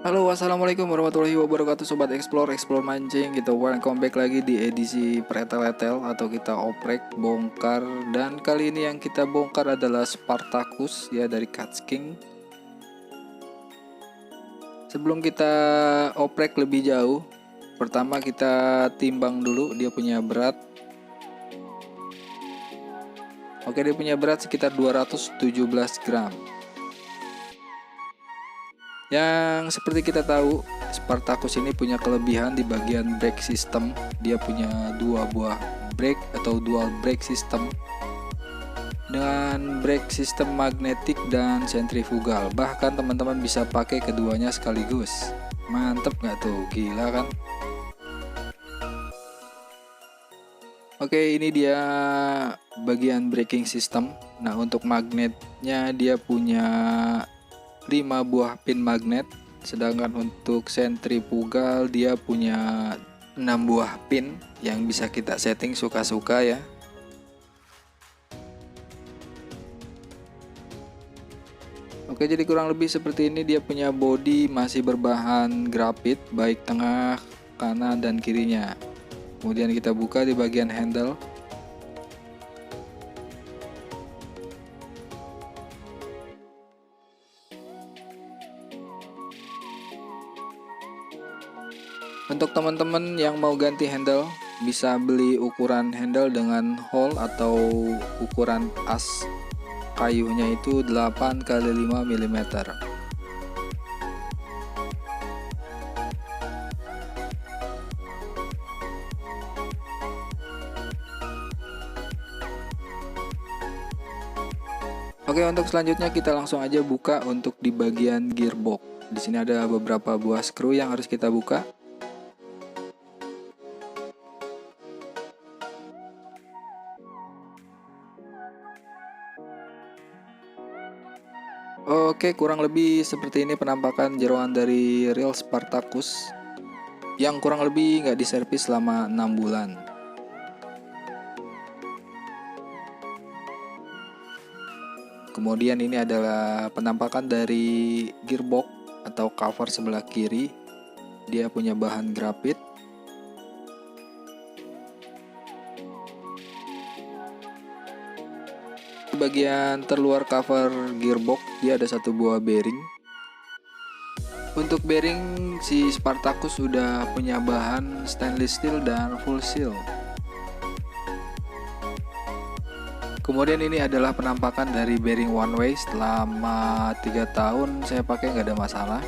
Halo, assalamualaikum warahmatullahi wabarakatuh, sobat explore mancing. Kita welcome back lagi di edisi pretel-etel atau kita oprek bongkar. Dan kali ini yang kita bongkar adalah Spartacus ya, dari Catch King. Sebelum kita oprek lebih jauh, pertama kita timbang dulu dia punya berat. Oke, dia punya berat sekitar 217 gram. Yang seperti kita tahu, Spartacus ini punya kelebihan di bagian brake system. Dia punya dua buah brake atau dual brake system dengan brake system magnetik dan sentrifugal. Bahkan teman-teman bisa pakai keduanya sekaligus. Mantep nggak tuh? Gila kan? Oke, ini dia bagian braking system. Nah, untuk magnetnya dia punya 5 buah pin magnet, sedangkan untuk sentrifugal dia punya 6 buah pin yang bisa kita setting suka-suka ya. Oke, jadi kurang lebih seperti ini. Dia punya bodi masih berbahan grafit baik tengah, kanan dan kirinya. Kemudian kita buka di bagian handle. Untuk teman-teman yang mau ganti handle, bisa beli ukuran handle dengan hole atau ukuran as kayunya itu 8 x 5 mm. Oke, untuk selanjutnya kita langsung aja buka untuk di bagian gearbox. Di sini ada beberapa buah screw yang harus kita buka. Oke, kurang lebih seperti ini penampakan jeroan dari reel Spartacus yang kurang lebih nggak diservis selama 6 bulan. Kemudian ini adalah penampakan dari gearbox atau cover sebelah kiri. Dia punya bahan grafit. Di bagian terluar cover gearbox dia ada satu buah bearing. Untuk bearing si Spartacus sudah punya bahan stainless steel dan full seal. Kemudian ini adalah penampakan dari bearing one way. Selama 3 tahun saya pakai nggak ada masalah.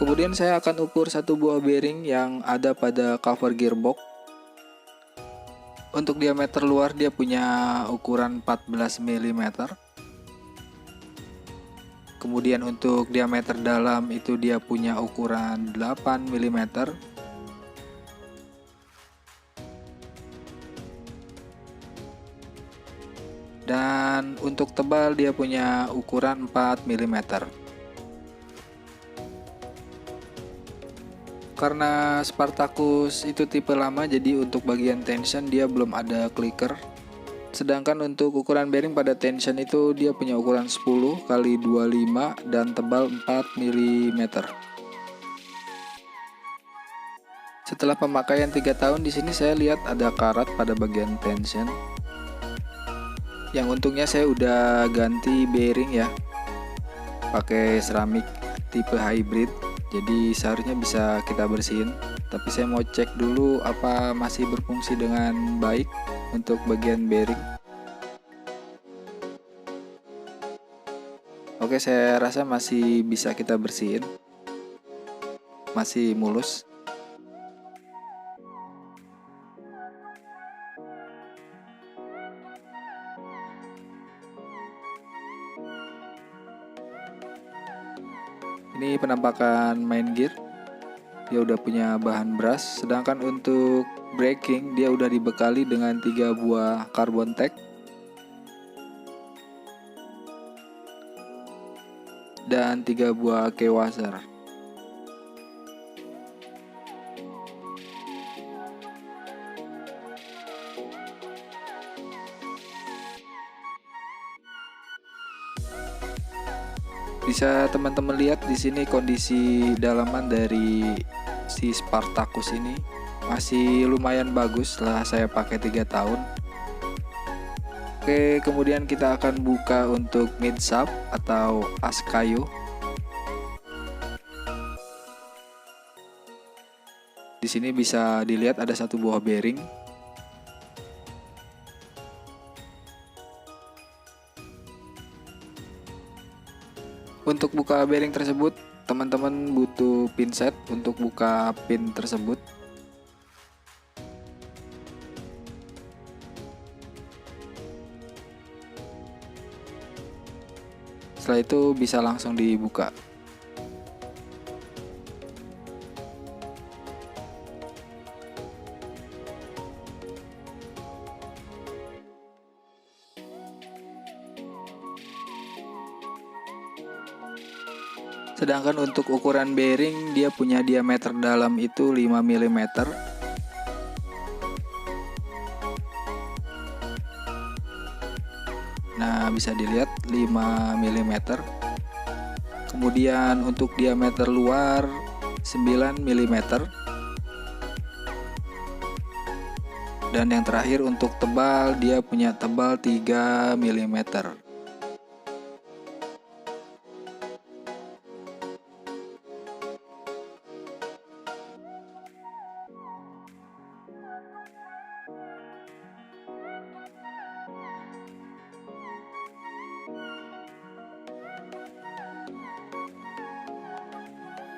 Kemudian saya akan ukur satu buah bearing yang ada pada cover gearbox. Untuk diameter luar dia punya ukuran 14 mm. Kemudian untuk diameter dalam itu dia punya ukuran 8 mm. Dan untuk tebal dia punya ukuran 4 mm. Karena Spartacus itu tipe lama, jadi untuk bagian tension dia belum ada clicker. Sedangkan untuk ukuran bearing pada tension itu dia punya ukuran 10 x 25 dan tebal 4 mm. Setelah pemakaian 3 tahun, di sini saya lihat ada karat pada bagian tension. Yang untungnya saya udah ganti bearing ya, pakai seramik tipe hybrid. Jadi seharusnya bisa kita bersihin, tapi saya mau cek dulu apa masih berfungsi dengan baik untuk bagian bearing. Oke, saya rasa masih bisa kita bersihin, masih mulus. Ini penampakan main gear. Dia udah punya bahan brush, sedangkan untuk braking dia udah dibekali dengan 3 buah carbon tack dan 3 buah key washer. Bisa teman-teman lihat di sini kondisi dalaman dari si Spartacus ini masih lumayan bagus setelah saya pakai 3 tahun. Oke, kemudian kita akan buka untuk mid shaft atau as kayu. Di sini bisa dilihat ada satu buah bearing. Untuk buka bearing tersebut, teman-teman butuh pinset untuk buka pin tersebut. Setelah itu bisa langsung dibuka. Sedangkan untuk ukuran bearing dia punya diameter dalam itu 5 mm. Nah, bisa dilihat 5 mm. Kemudian untuk diameter luar 9 mm. Dan yang terakhir untuk tebal dia punya tebal 3 mm.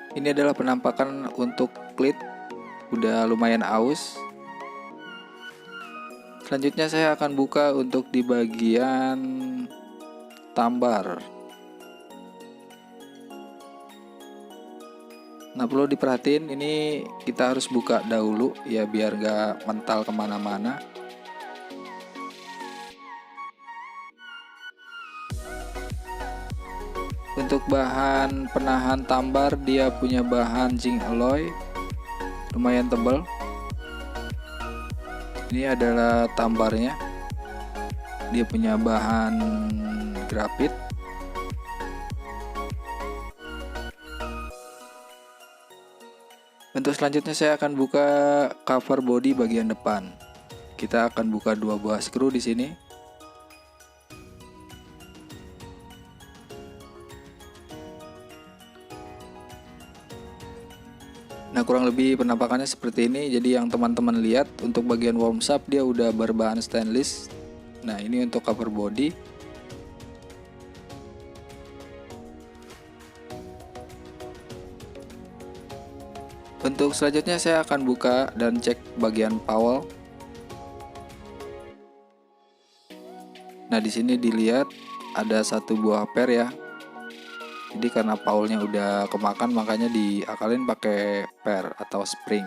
Ini adalah penampakan untuk klit, udah lumayan aus. Selanjutnya saya akan buka untuk di bagian tambar. Nah, perlu diperhatiin ini kita harus buka dahulu ya biar gak mental kemana-mana. Untuk bahan penahan tambar dia punya bahan zinc alloy lumayan tebal. Ini adalah tambarnya. Dia punya bahan grafit. Untuk selanjutnya saya akan buka cover body bagian depan. Kita akan buka 2 buah skru di sini. Nah, kurang lebih penampakannya seperti ini. Jadi yang teman-teman lihat untuk bagian worm shaft dia udah berbahan stainless. Nah, ini untuk cover body. Untuk selanjutnya saya akan buka dan cek bagian powel. Nah, di sini dilihat ada satu buah per ya. Jadi karena paulnya udah kemakan makanya diakalin pakai per atau spring.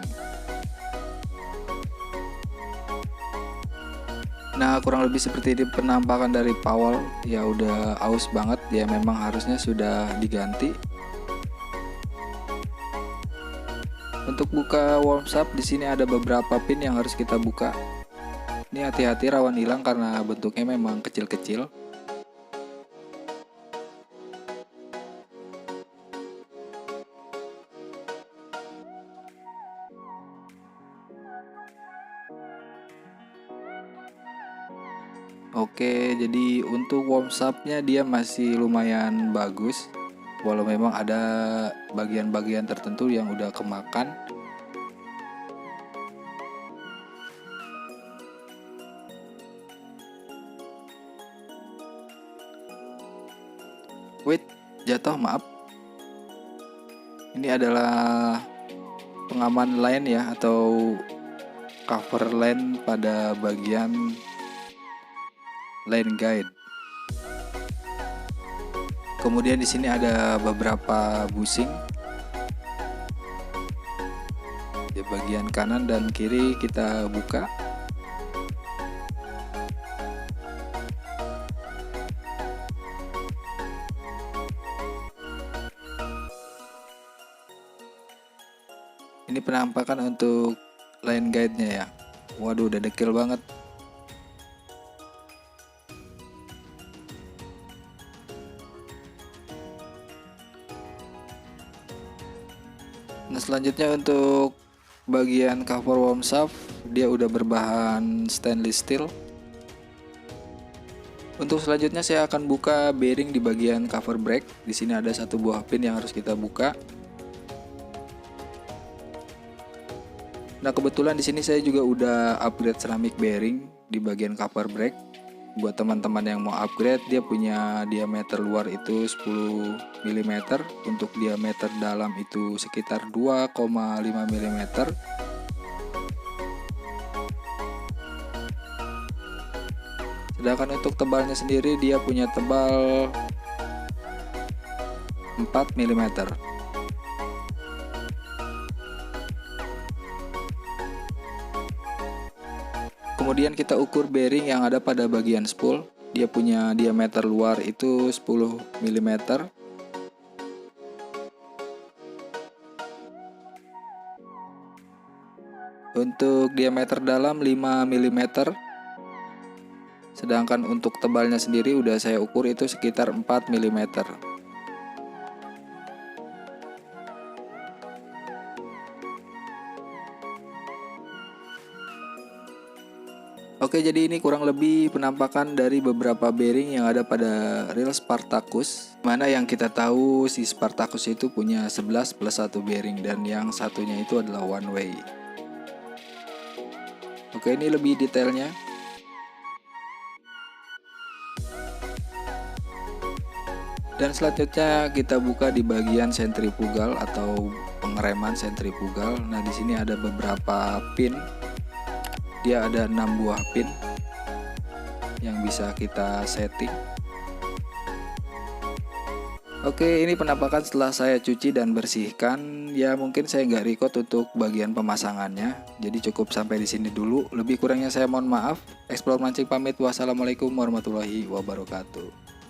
Nah, kurang lebih seperti ini penampakan dari paul. Ya udah aus banget, dia memang harusnya sudah diganti. Untuk buka worm shaft di sini ada beberapa pin yang harus kita buka. Ini hati-hati rawan hilang karena bentuknya memang kecil-kecil. Oke, jadi untuk worm shaftnya dia masih lumayan bagus, walau memang ada bagian-bagian tertentu yang udah kemakan. Wait, jatuh, maaf. Ini adalah pengaman line ya, atau cover line pada bagian line guide. Kemudian di sini ada beberapa bushing di bagian kanan dan kiri, kita buka. Ini penampakan untuk line guide-nya ya. Waduh, udah dekil banget. selanjutnya untuk bagian cover worm shaft, dia udah berbahan stainless steel. Untuk selanjutnya saya akan buka bearing di bagian cover brake. Di sini ada satu buah pin yang harus kita buka. Nah, kebetulan di sini saya juga udah upgrade ceramic bearing di bagian cover brake. Buat teman-teman yang mau upgrade, dia punya diameter luar itu 10 mm, untuk diameter dalam itu sekitar 2,5 mm. Sedangkan untuk tebalnya sendiri dia punya tebal 4 mm. Kemudian kita ukur bearing yang ada pada bagian spool. Dia punya diameter luar itu 10 mm. Untuk diameter dalam 5 mm. Sedangkan untuk tebalnya sendiri udah saya ukur itu sekitar 4 mm. Oke, jadi ini kurang lebih penampakan dari beberapa bearing yang ada pada reel Spartacus. Mana yang kita tahu si Spartacus itu punya 11 plus 1 bearing dan yang satunya itu adalah one way. Oke, ini lebih detailnya. Dan selanjutnya kita buka di bagian sentrifugal atau pengereman sentrifugal. Nah, di sini ada beberapa pin. Dia ada 6 buah pin yang bisa kita setting. Oke, ini penampakan setelah saya cuci dan bersihkan. Ya, mungkin saya nggak record untuk bagian pemasangannya. Jadi cukup sampai di sini dulu. Lebih kurangnya saya mohon maaf. Explore Mancing pamit. Wassalamualaikum warahmatullahi wabarakatuh.